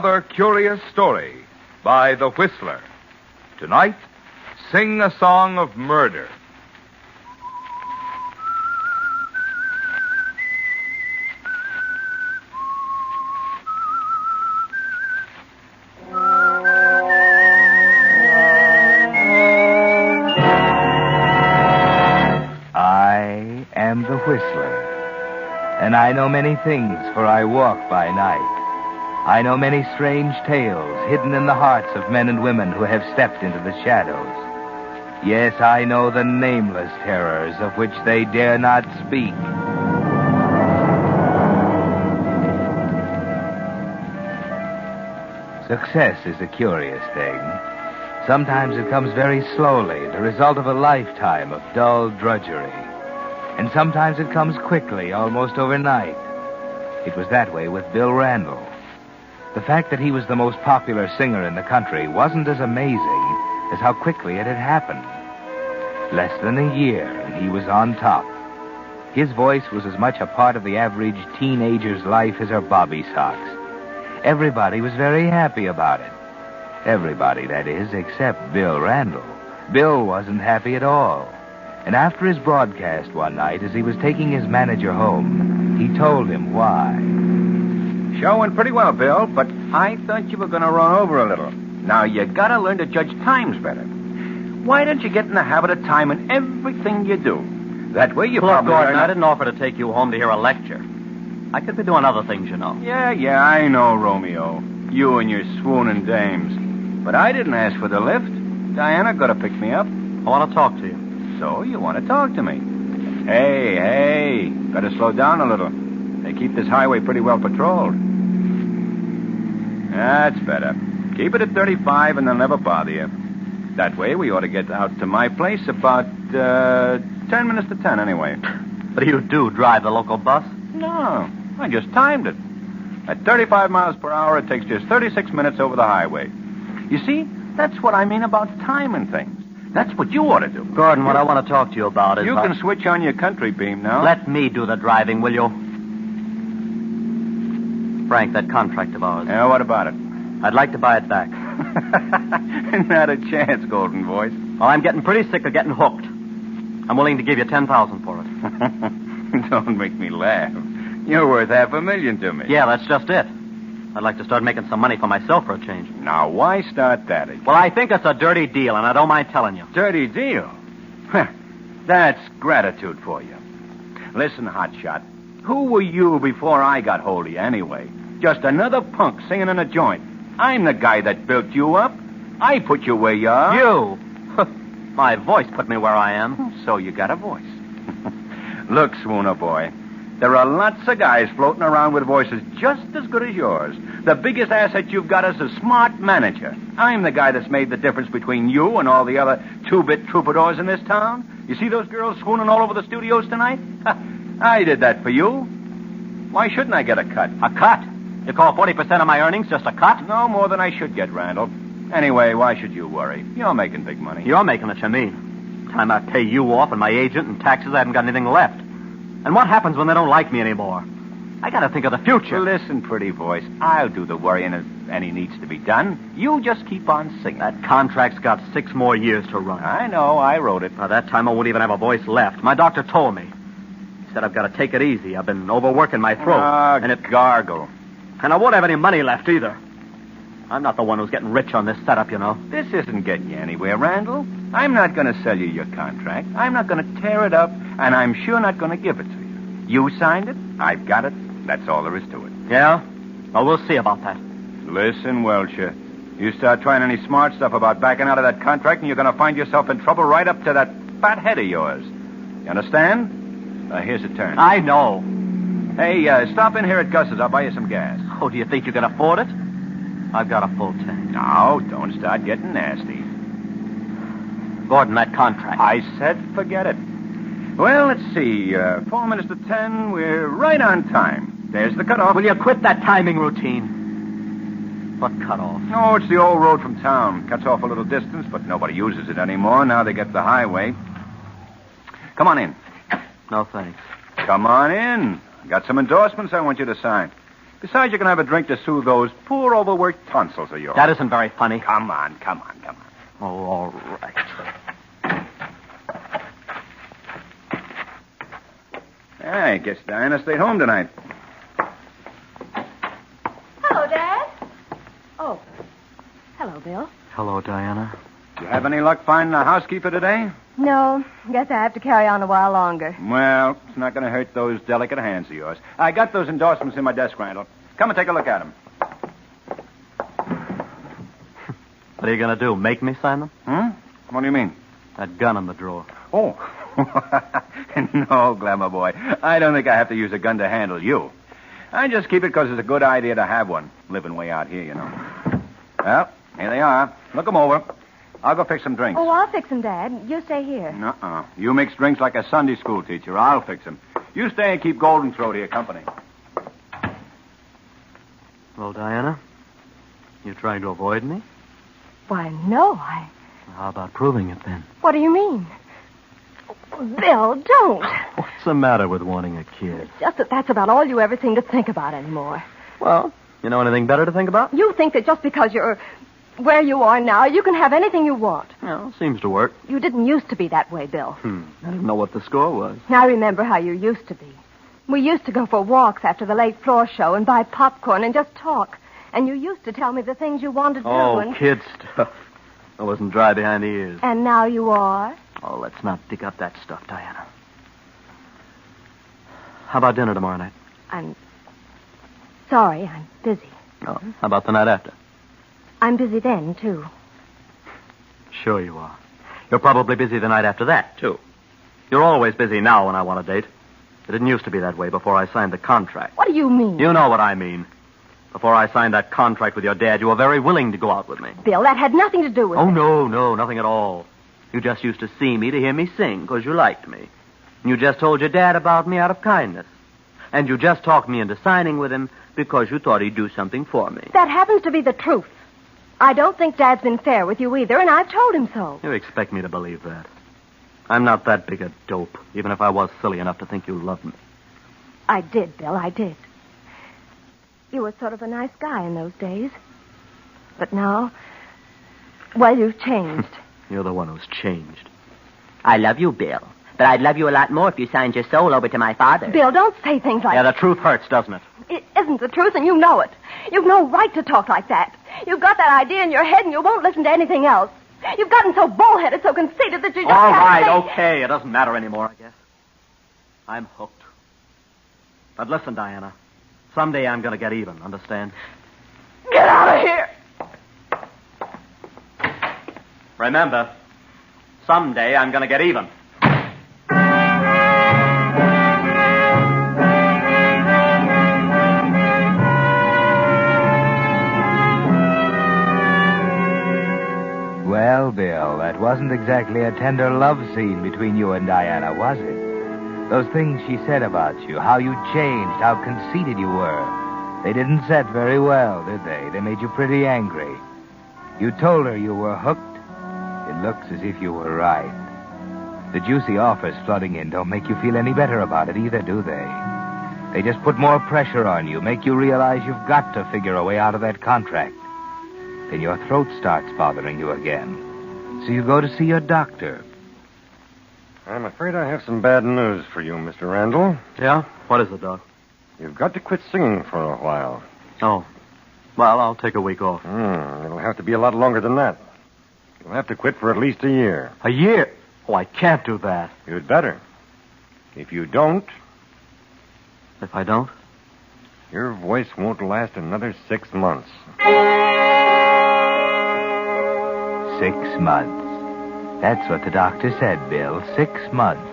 another curious story by The Whistler. Tonight, Sing a Song of Murder. I am the Whistler, and I know many things, for I walk by night. I know many strange tales hidden in the hearts of men and women who have stepped into the shadows. Yes, I know the nameless terrors of which they dare not speak. Success is a curious thing. Sometimes it comes very slowly, the result of a lifetime of dull drudgery. And sometimes it comes quickly, almost overnight. It was that way with Bill Randall. The fact that he was the most popular singer in the country wasn't as amazing as how quickly it had happened. Less than a year, and he was on top. His voice was as much a part of the average teenager's life as her bobby socks. Everybody was very happy about it. Everybody, that is, except Bill Randall. Bill wasn't happy at all. And after his broadcast one night, as he was taking his manager home, he told him why. Show went pretty well, Bill, but I thought you were going to run over a little. Now, you got to learn to judge times better. Why don't you get in the habit of timing everything you do? That way you probably... Look, Gordon, I didn't offer to take you home to hear a lecture. I could be doing other things, you know. Yeah, I know, Romeo. You and your swooning dames. But I didn't ask for the lift. Diana got to pick me up. I want to talk to you. So you want to talk to me? Hey, got to slow down a little. They keep this highway pretty well patrolled. That's better. Keep it at 35 and they'll never bother you. That way we ought to get out to my place about 10 minutes to 10 anyway. But you do drive the local bus? No, I just timed it. At 35 miles per hour, it takes just 36 minutes over the highway. You see, that's what I mean about timing things. That's what you ought to do. Gordon, what I want to talk to you about is... You can switch on your country beam now. Let me do the driving, will you? Frank, that contract of ours. Yeah, what about it? I'd like to buy it back. Not a chance, Golden Voice. Well, I'm getting pretty sick of getting hooked. I'm willing to give you $10,000 for it. Don't make me laugh. You're worth $500,000 to me. Yeah, that's just it. I'd like to start making some money for myself for a change. Now, why start that? Well, I think it's a dirty deal, and I don't mind telling you. Dirty deal? That's gratitude for you. Listen, hotshot. Who were you before I got hold of you, anyway? Just another punk singing in a joint. I'm the guy that built you up. I put you where you are. You? My voice put me where I am. So you got a voice. Look, Swooner boy, there are lots of guys floating around with voices just as good as yours. The biggest asset you've got is a smart manager. I'm the guy that's made the difference between you and all the other two-bit troubadours in this town. You see those girls swooning all over the studios tonight? I did that for you. Why shouldn't I get a cut? A cut? You call 40% of my earnings just a cut? No, more than I should get, Randall. Anyway, why should you worry? You're making big money. You're making it, you mean. Time I pay you off and my agent and taxes, I haven't got anything left. And what happens when they don't like me anymore? I got to think of the future. Listen, pretty voice, I'll do the worrying if any needs to be done. You just keep on singing. That contract's got 6 more years to run. I know, I wrote it. By that time, I won't even have a voice left. My doctor told me. He said I've got to take it easy. I've been overworking my throat. And it gargle. And I won't have any money left either. I'm not the one who's getting rich on this setup, you know. This isn't getting you anywhere, Randall. I'm not going to sell you your contract. I'm not going to tear it up, and I'm sure not going to give it to you. You signed it. I've got it. That's all there is to it. Yeah? Well, we'll see about that. Listen, Welcher. You start trying any smart stuff about backing out of that contract, and you're going to find yourself in trouble right up to that fat head of yours. You understand? Here's a turn. I know. Hey, stop in here at Gus's. I'll buy you some gas. Oh, do you think you can afford it? I've got a full tank. No, don't start getting nasty. Gordon, that contract. I said forget it. Well, let's see. 4 minutes to 10. We're right on time. There's the cutoff. Will you quit that timing routine? What cutoff? Oh, it's the old road from town. Cuts off a little distance, but nobody uses it anymore. Now they get the highway. Come on in. No, thanks. Come on in. Got some endorsements I want you to sign. Besides, you can have a drink to soothe those poor overworked tonsils of yours. That isn't very funny. Come on. Oh, all right. I guess Diana stayed home tonight. Hello, Dad. Oh. Hello, Bill. Hello, Diana. You have any luck finding a housekeeper today? No, guess I have to carry on a while longer. Well, it's not going to hurt those delicate hands of yours. I got those endorsements in my desk, Randall. Come and take a look at them. What are you going to do, make me sign them? What do you mean? That gun in the drawer. Oh. No, Glamour boy. I don't think I have to use a gun to handle you. I just keep it because it's a good idea to have one, living way out here, you know. Well, here they are. Look them over. I'll go fix some drinks. Oh, I'll fix them, Dad. You stay here. Uh-uh. You mix drinks like a Sunday school teacher. I'll fix them. You stay and keep Golden Throat here company. Well, Diana, you trying to avoid me? Why, no, How about proving it, then? What do you mean? Bill, don't. What's the matter with wanting a kid? Just that that's about all you ever seem to think about anymore. Well, you know anything better to think about? You think that just because you're where you are now, you can have anything you want. Well, seems to work. You didn't used to be that way, Bill. I didn't know what the score was. I remember how you used to be. We used to go for walks after the late floor show and buy popcorn and just talk. And you used to tell me the things you wanted to do. Oh, kid stuff. I wasn't dry behind the ears. And now you are? Oh, let's not dig up that stuff, Diana. How about dinner tomorrow night? I'm sorry, I'm busy. Oh, how about the night after? I'm busy then, too. Sure you are. You're probably busy the night after that, too. You're always busy now when I want a date. It didn't used to be that way before I signed the contract. What do you mean? You know what I mean. Before I signed that contract with your dad, you were very willing to go out with me. Bill, that had nothing to do with it. Oh, no, nothing at all. You just used to see me to hear me sing because you liked me. And you just told your dad about me out of kindness. And you just talked me into signing with him because you thought he'd do something for me. That happens to be the truth. I don't think Dad's been fair with you either, and I've told him so. You expect me to believe that? I'm not that big a dope, even if I was silly enough to think you loved me. I did, Bill, I did. You were sort of a nice guy in those days. But now, well, you've changed. You're the one who's changed. I love you, Bill. But I'd love you a lot more if you signed your soul over to my father. Bill, don't say things like Yeah, that. the truth hurts, doesn't it? It isn't the truth, and you know it. You've no right to talk like that. You've got that idea in your head, and you won't listen to anything else. You've gotten so bullheaded, so conceited that you just All can't right, say... okay. It doesn't matter anymore, I guess. I'm hooked. But listen, Diana. Someday I'm going to get even, understand? Get out of here! Remember, someday I'm going to get even. Well, Bill, that wasn't exactly a tender love scene between you and Diana, was it? Those things she said about you, how you changed, how conceited you were, they didn't set very well, did they? They made you pretty angry. You told her you were hooked. It looks as if you were right. The juicy offers flooding in don't make you feel any better about it either, do they? They just put more pressure on you, make you realize you've got to figure a way out of that contract. Then your throat starts bothering you again. So you go to see your doctor. I'm afraid I have some bad news for you, Mr. Randall. Yeah? What is it, Doc? You've got to quit singing for a while. Oh. Well, I'll take a week off. It'll have to be a lot longer than that. You'll have to quit for at least a year. A year? Oh, I can't do that. You'd better. If you don't, If I don't? your voice won't last another 6 months. 6 months. That's what the doctor said, Bill. 6 months.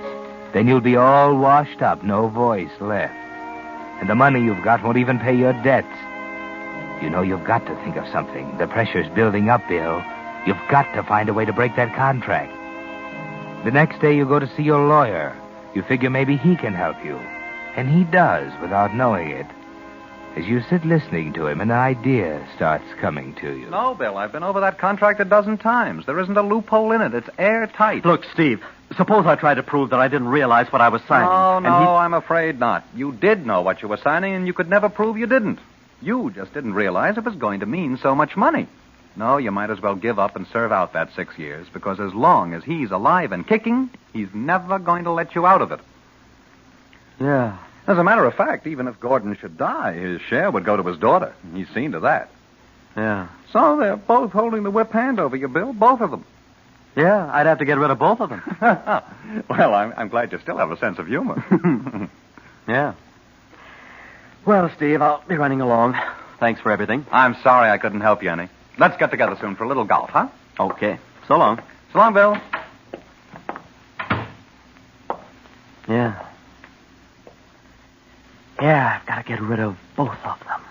Then you'll be all washed up, no voice left. And the money you've got won't even pay your debts. You know you've got to think of something. The pressure's building up, Bill. You've got to find a way to break that contract. The next day you go to see your lawyer. You figure maybe he can help you. And he does, without knowing it. As you sit listening to him, an idea starts coming to you. No, Bill, I've been over that contract a dozen times. There isn't a loophole in it. It's airtight. Look, Steve, suppose I tried to prove that I didn't realize what I was signing. No, and I'm afraid not. You did know what you were signing, and you could never prove you didn't. You just didn't realize it was going to mean so much money. No, you might as well give up and serve out that 6 years, because as long as he's alive and kicking, he's never going to let you out of it. Yeah. As a matter of fact, even if Gordon should die, his share would go to his daughter. He's seen to that. Yeah. So they're both holding the whip hand over you, Bill, both of them. Yeah, I'd have to get rid of both of them. Well, I'm glad you still have a sense of humor. Yeah. Well, Steve, I'll be running along. Thanks for everything. I'm sorry I couldn't help you any. Let's get together soon for a little golf, huh? Okay. So long. So long, Bill. Yeah. Yeah, I've got to get rid of both of them.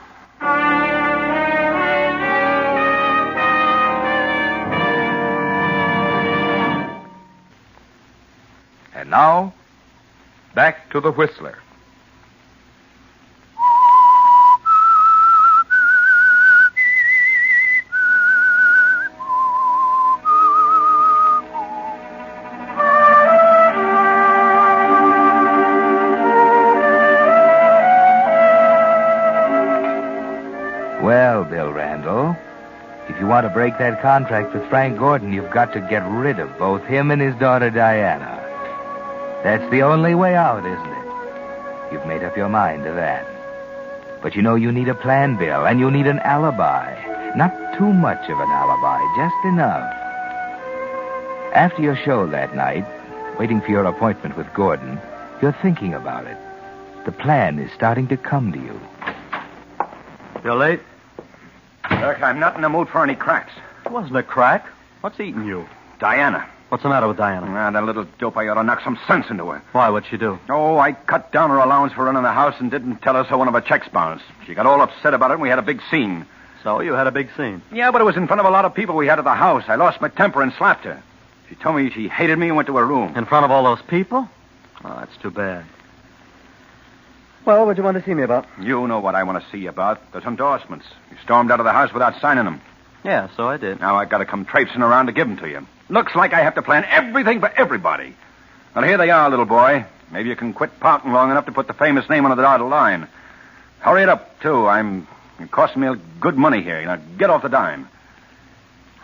And now, back to the Whistler. Well, Bill Randall, if you want to break that contract with Frank Gordon, you've got to get rid of both him and his daughter, Diana. That's the only way out, isn't it? You've made up your mind to that. But you know you need a plan, Bill, and you need an alibi. Not too much of an alibi, just enough. After your show that night, waiting for your appointment with Gordon, you're thinking about it. The plan is starting to come to you. You're late? Look, I'm not in the mood for any cracks. It wasn't a crack. What's eating you? Diana. What's the matter with Diana? That little dope, I ought to knock some sense into her. Why, what'd she do? Oh, I cut down her allowance for running the house and didn't tell her so one of her checks bounced. She got all upset about it, and we had a big scene. So you had a big scene. Yeah, but it was in front of a lot of people we had at the house. I lost my temper and slapped her. She told me she hated me and went to her room. In front of all those people? Oh, that's too bad. Well, what'd you want to see me about? You know what I want to see you about. Those endorsements. You stormed out of the house without signing them. Yeah, so I did. Now I've got to come traipsing around to give them to you. Looks like I have to plan everything for everybody. Well, here they are, little boy. Maybe you can quit pouting long enough to put the famous name on the dotted line. Hurry it up, too. It costs me good money here. Now, get off the dime.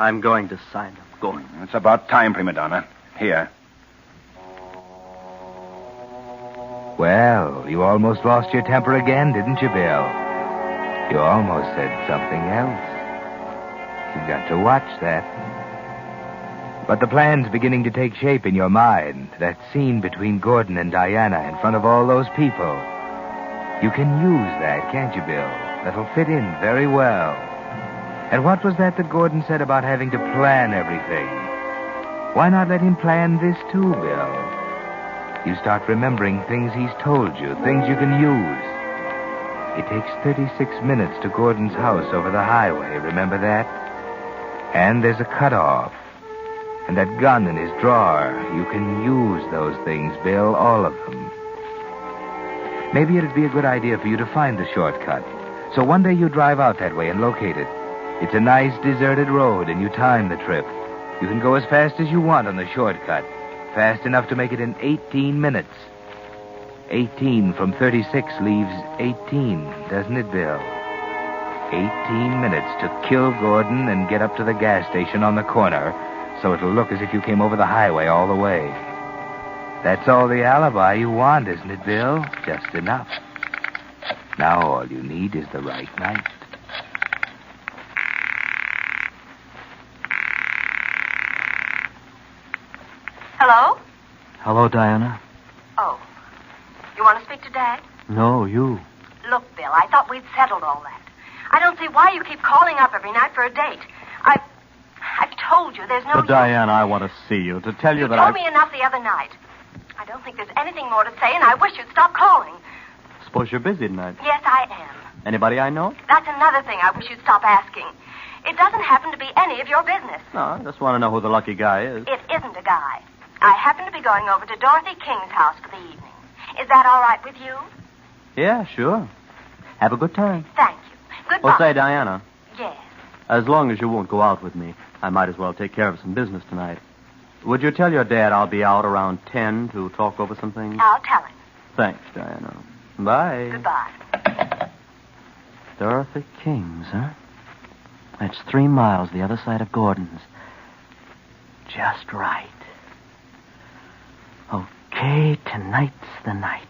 I'm going to sign them. Go on. It's about time, prima donna. Here. Well, you almost lost your temper again, didn't you, Bill? You almost said something else. You've got to watch that. But the plan's beginning to take shape in your mind. That scene between Gordon and Diana in front of all those people. You can use that, can't you, Bill? That'll fit in very well. And what was that Gordon said about having to plan everything? Why not let him plan this too, Bill? You start remembering things he's told you, things you can use. It takes 36 minutes to Gordon's house over the highway, remember that? And there's a cutoff. And that gun in his drawer, you can use those things, Bill, all of them. Maybe it'd be a good idea for you to find the shortcut. So one day you drive out that way and locate it. It's a nice deserted road, and you time the trip. You can go as fast as you want on the shortcut. Fast enough to make it in 18 minutes. 18 from 36 leaves 18, doesn't it, Bill? 18 minutes to kill Gordon and get up to the gas station on the corner, so it'll look as if you came over the highway all the way. That's all the alibi you want, isn't it, Bill? Just enough. Now all you need is the right night. Hello? Hello, Diana. Oh. You want to speak to Dad? No, you. Look, Bill, I thought we'd settled all that. I don't see why you keep calling up every night for a date. I've told you there's no But, Diana, I want to see you, to tell you that told me enough the other night. I don't think there's anything more to say, and I wish you'd stop calling. Suppose you're busy tonight. Yes, I am. Anybody I know? That's another thing I wish you'd stop asking. It doesn't happen to be any of your business. No, I just want to know who the lucky guy is. It isn't a guy. I happen to be going over to Dorothy King's house for the evening. Is that all right with you? Yeah, sure. Have a good time. Thank you. Goodbye. Oh, say, Diana, Yes. as long as you won't go out with me, I might as well take care of some business tonight. Would you tell your dad I'll be out around 10 to talk over some things? I'll tell him. Thanks, Diana. Bye. Goodbye. Dorothy King's, huh? That's 3 miles the other side of Gordon's. Just right. Okay, tonight's the night.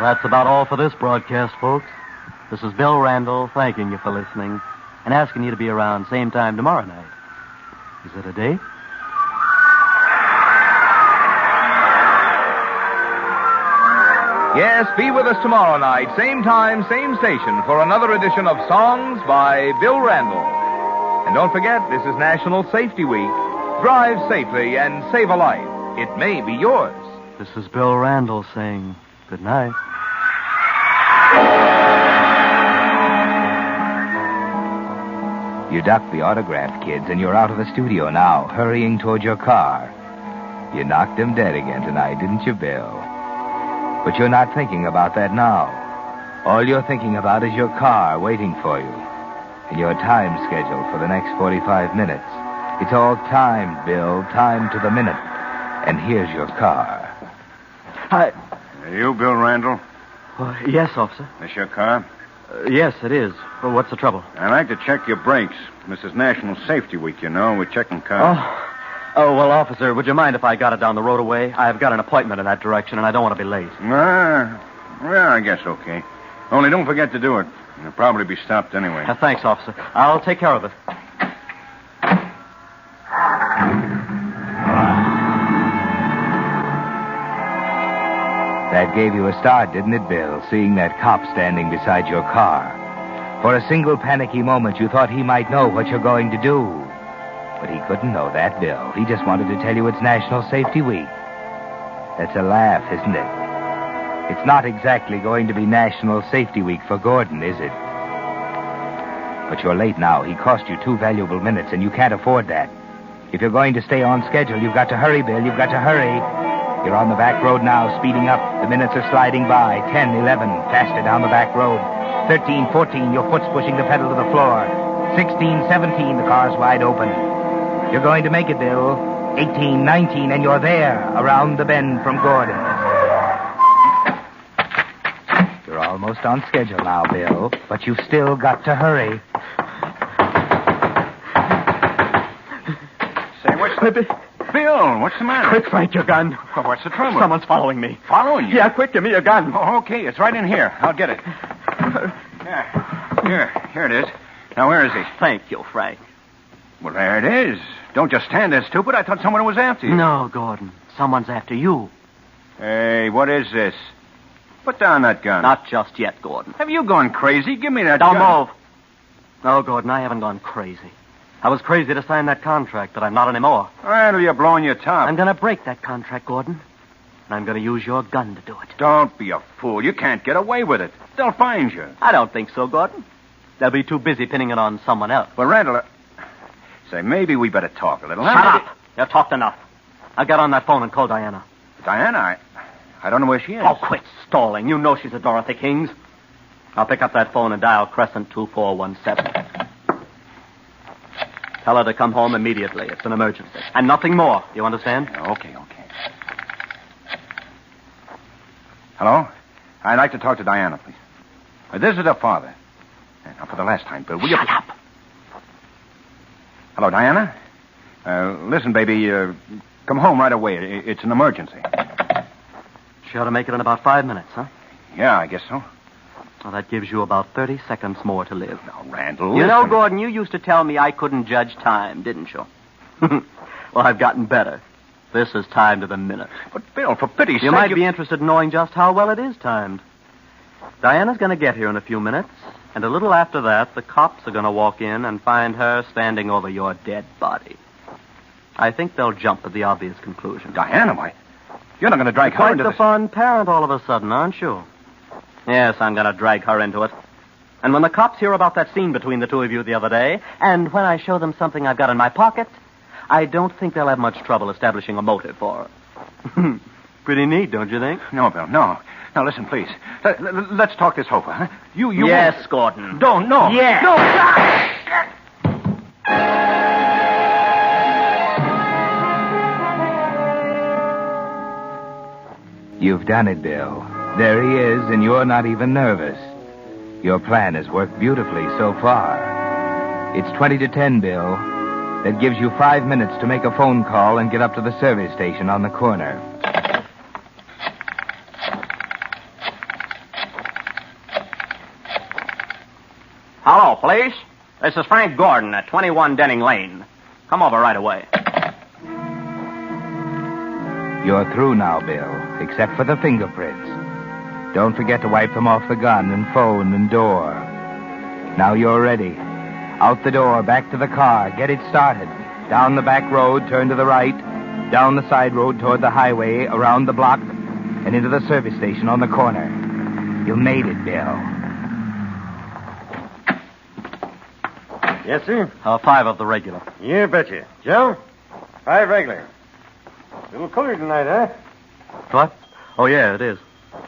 That's about all for this broadcast, folks. This is Bill Randall thanking you for listening and asking you to be around same time tomorrow night. Is it a date? Yes, be with us tomorrow night, same time, same station, for another edition of Songs by Bill Randall. And don't forget, this is National Safety Week. Drive safely and save a life. It may be yours. This is Bill Randall saying good night. You ducked the autograph kids, and you're out of the studio now, hurrying toward your car. You knocked them dead again tonight, didn't you, Bill? But you're not thinking about that now. All you're thinking about is your car waiting for you, and your time schedule for the next 45 minutes. It's all timed, Bill, timed to the minute. And here's your car. Are you Bill Randall? Yes, officer. This your car? Yes, it is. Well, what's the trouble? I'd like to check your brakes. This is National Safety Week, you know. We're checking cars. Oh, well, officer, would you mind if I got it down the road away? I've got an appointment in that direction, and I don't want to be late. Well, I guess okay. Only don't forget to do it. You'll probably be stopped anyway. Thanks, officer. I'll take care of it. That gave you a start, didn't it, Bill, seeing that cop standing beside your car? For a single panicky moment, you thought he might know what you're going to do. But he couldn't know that, Bill. He just wanted to tell you it's National Safety Week. That's a laugh, isn't it? It's not exactly going to be National Safety Week for Gordon, is it? But you're late now. He cost you 2 valuable minutes, and you can't afford that. If you're going to stay on schedule, you've got to hurry, Bill. You've got to hurry. You're on the back road now, speeding up. The minutes are sliding by. 10, 11, faster down the back road. 13, 14, your foot's pushing the pedal to the floor. 16, 17, the car's wide open. You're going to make it, Bill. 18, 19, and you're there, around the bend from Gordon. You're almost on schedule now, Bill, but you've still got to hurry. Say, what's the... Bill, what's the matter? Quick, Frank, your gun. Well, what's the trouble? Someone's following me. Following you? Yeah, quick, give me your gun. Oh, okay, it's right in here. I'll get it. Here it is. Now, where is he? Thank you, Frank. Well, there it is. Don't just stand there, stupid. I thought someone was after you. No, Gordon. Someone's after you. Hey, what is this? Put down that gun. Not just yet, Gordon. Have you gone crazy? Give me that Don't gun. move. No, Gordon, I haven't gone crazy. I was crazy to sign that contract, but I'm not anymore. Randall, you're blowing your top. I'm going to break that contract, Gordon. And I'm going to use your gun to do it. Don't be a fool. You can't get away with it. They'll find you. I don't think so, Gordon. They'll be too busy pinning it on someone else. Well, Randall, say, maybe we better talk a little. Shut up. You've talked enough. I'll get on that phone and call Diana. Diana, I don't know where she is. Oh, quit stalling. You know she's at Dorothy King's. I'll pick up that phone and dial Crescent 2417. Tell her to come home immediately. It's an emergency. And nothing more. You understand? Okay. Hello? I'd like to talk to Diana, please. This is her father. Now, for the last time, Bill, will you... Shut up. Hello, Diana? Listen, baby, come home right away. It's an emergency. She ought to make it in about 5 minutes, huh? Yeah, I guess so. Well, that gives you about 30 seconds more to live. Now, Randall, You listen. know, Gordon, you used to tell me I couldn't judge time, didn't you? Well, I've gotten better. This is timed to the minute. But, Bill, for pity's sake... You might be interested in knowing just how well it is timed. Diana's going to get here in a few minutes, and a little after that, the cops are going to walk in and find her standing over your dead body. I think they'll jump at the obvious conclusion. Diana, why? You're not going to drag her Quite into the this... fun parent all of a sudden, aren't you? Yes, I'm going to drag her into it. And when the cops hear about that scene between the two of you the other day, and when I show them something I've got in my pocket, I don't think they'll have much trouble establishing a motive for her. Pretty neat, don't you think? No, Bill, no. Now, listen, please. Let's talk this over, huh? You Yes, won't- Gordon. Don't, no. Yes. No. You've done it, Bill. There he is, and you're not even nervous. Your plan has worked beautifully so far. It's 20 to 10, Bill. That gives you 5 minutes to make a phone call and get up to the service station on the corner. Hello, police. This is Frank Gordon at 21 Denning Lane. Come over right away. You're through now, Bill, except for the fingerprints. Don't forget to wipe them off the gun and phone and door. Now you're ready. Out the door, back to the car. Get it started. Down the back road, turn to the right. Down the side road toward the highway, around the block, and into the service station on the corner. You made it, Bill. Yes, sir? 5 of the regular. You betcha. Joe? 5 regular. A little cooler tonight, huh? What? Oh, yeah, it is.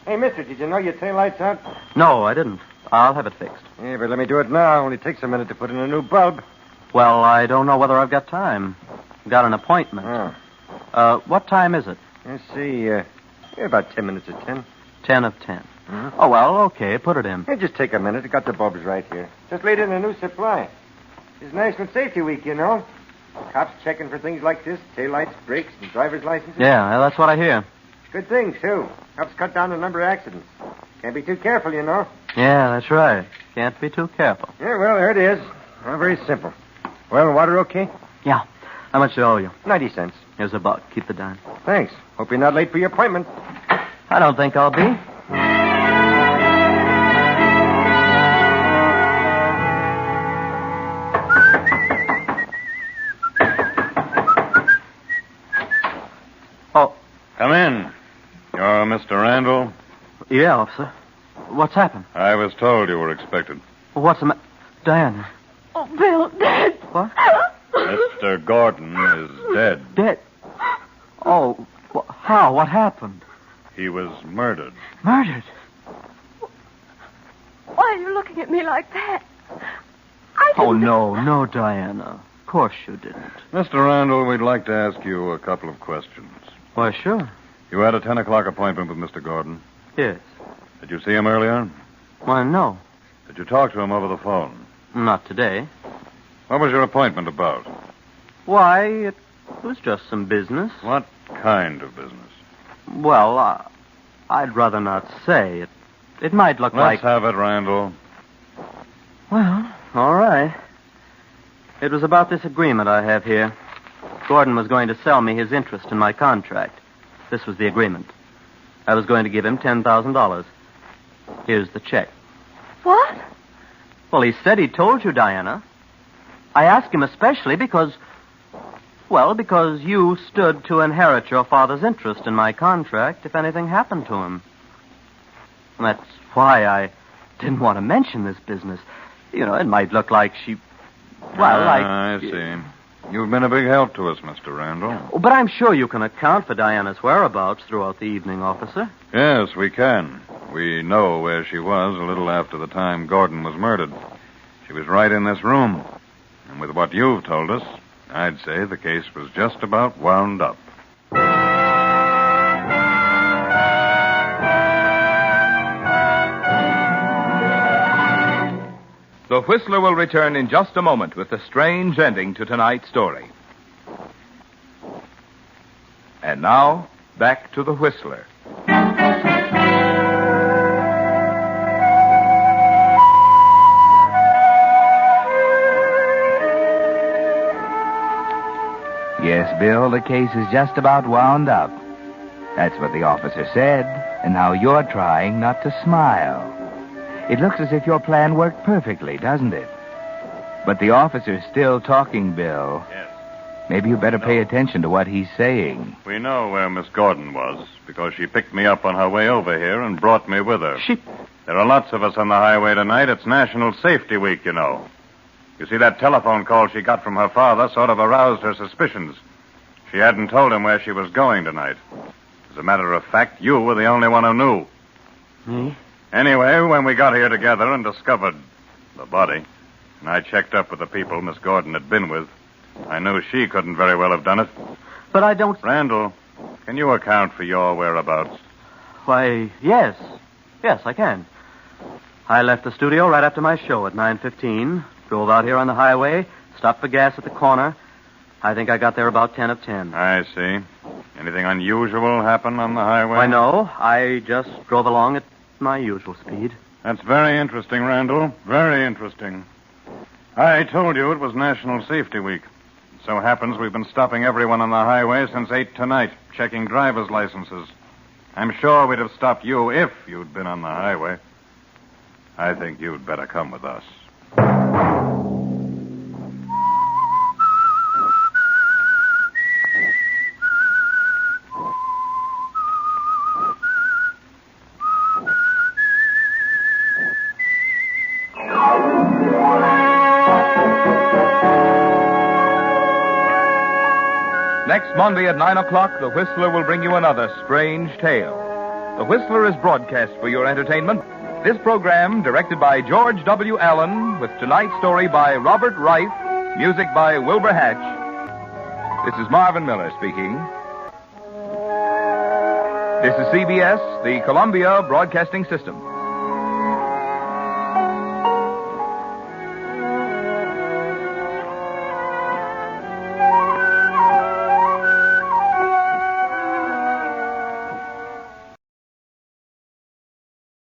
Hey, mister, did you know your taillight's out? No, I didn't. I'll have it fixed. Yeah, but let me do it now. Only takes a minute to put in a new bulb. Well, I don't know whether I've got time. Got an appointment. Oh. What time is it? Let's see. About 10 minutes of 10. 10 of 10. Mm-hmm. Oh, well, okay. Put it in. Hey, just take a minute. I got the bulbs right here. Just laid in a new supply. It's National Safety Week, you know. Cops checking for things like this. Taillights, brakes, and driver's licenses. Yeah, that's what I hear. Good things, too. Helps cut down the number of accidents. Can't be too careful, you know. Yeah, that's right. Can't be too careful. Yeah, well, there it is. Well, very simple. Well, water okay? Yeah. How much do I owe you? 90 cents. Here's $1. Keep the dime. Thanks. Hope you're not late for your appointment. I don't think I'll be. Oh, Come in. You're Mr. Randall? yeah, officer. What's happened? I was told you were expected. What's the matter? Diana. Oh, Bill, Dad. What? Mr. Gordon is dead. Dead. Oh, how? What happened? He was murdered. Murdered. Why are you looking at me like that? I didn't... Oh, no, Diana. Of course you didn't. Mr. Randall, we'd like to ask you a couple of questions. Why, sure. You had a 10 o'clock appointment with Mr. Gordon. Yes. Did you see him earlier? Why, no. Did you talk to him over the phone? Not today. What was your appointment about? Why, it was just some business. What kind of business? Well, I'd rather not say. It might look Let's like... have it, Randall. Well, all right. It was about this agreement I have here. Gordon was going to sell me his interest in my contract. This was the agreement. I was going to give him $10,000. Here's the check. What? Well, he said he told you, Diana. I asked him especially because you stood to inherit your father's interest in my contract if anything happened to him. And that's why I didn't want to mention this business. You know, it might look like she... Well, I see. You've been a big help to us, Mr. Randall. But I'm sure you can account for Diana's whereabouts throughout the evening, officer. Yes, we can. We know where she was a little after the time Gordon was murdered. She was right in this room. And with what you've told us, I'd say the case was just about wound up. The Whistler will return in just a moment with the strange ending to tonight's story. And now, back to the Whistler. Yes, Bill, the case is just about wound up. That's what the officer said, and now you're trying not to smile. It looks as if your plan worked perfectly, doesn't it? But the officer's still talking, Bill. Yes. Maybe you better pay attention to what he's saying. We know where Miss Gordon was because she picked me up on her way over here and brought me with her. There are lots of us on the highway tonight. It's National Safety Week, you know. You see, that telephone call she got from her father sort of aroused her suspicions. She hadn't told him where she was going tonight. As a matter of fact, you were the only one who knew. Me? Anyway, when we got here together and discovered the body, and I checked up with the people Miss Gordon had been with, I knew she couldn't very well have done it. But I don't... Randall, can you account for your whereabouts? Why, yes. Yes, I can. I left the studio right after my show at 9:15, drove out here on the highway, stopped for gas at the corner. I think I got there about 10 of 10. I see. Anything unusual happen on the highway? Why, no. I just drove along at my usual speed. That's very interesting, Randall. Very interesting. I told you it was National Safety Week. It so happens we've been stopping everyone on the highway since 8 tonight, checking driver's licenses. I'm sure we'd have stopped you if you'd been on the highway. I think you'd better come with us. Next Monday at 9 o'clock, The Whistler will bring you another strange tale. The Whistler is broadcast for your entertainment. This program, directed by George W. Allen, with tonight's story by Robert Reif, music by Wilbur Hatch. This is Marvin Miller speaking. This is CBS, the Columbia Broadcasting System.